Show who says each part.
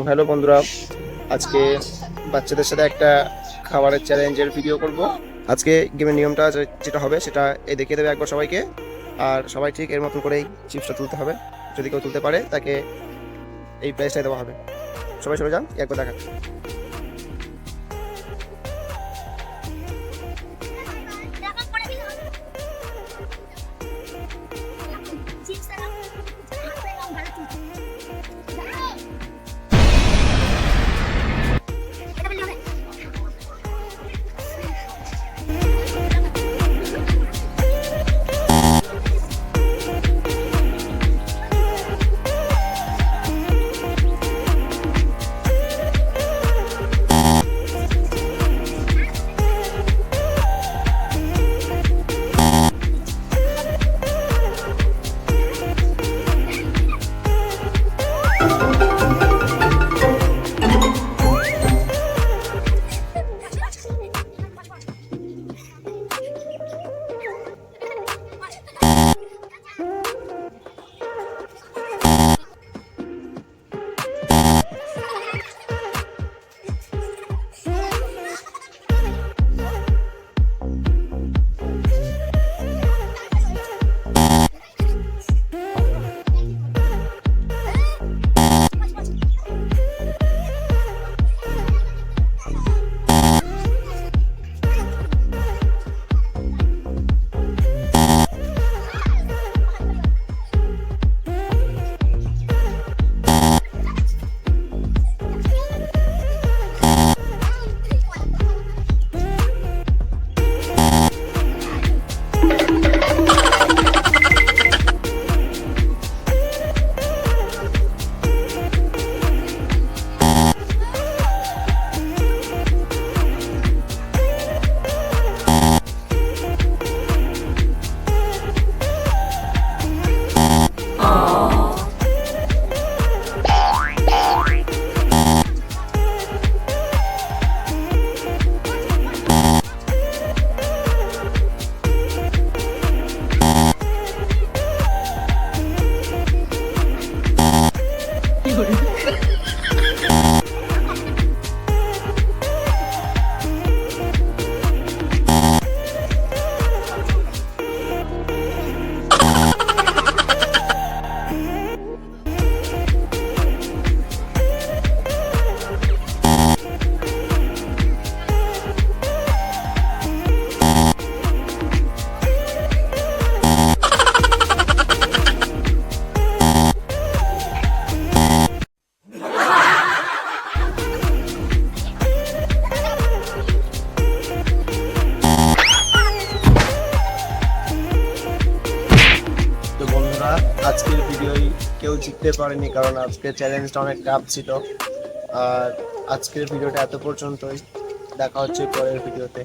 Speaker 1: Hello বন্ধুরা, আজকে বাচ্চাদের সাথে একটা খাবারের চ্যালেঞ্জের ভিডিও করব। আজকে গেমের নিয়মটা যেটা হবে সেটা দেখিয়ে দেবে একবার সবাইকে। আর সবাই ঠিক এর মতন করেই চিপসটা তুলতে হবে। যদি কেউ তুলতে পারে তাকে এই প্রাইসটাই দেওয়া হবে। সবাই সরে যান, একবার দেখা। আজকের ভিডিওই কেউ জিততে পারেনি, কারণ আজকের চ্যালেঞ্জটা অনেক টাফ ছিল। আর আজকের ভিডিওটা এত পর্যন্তই, দেখা হচ্ছে পরের ভিডিওতে।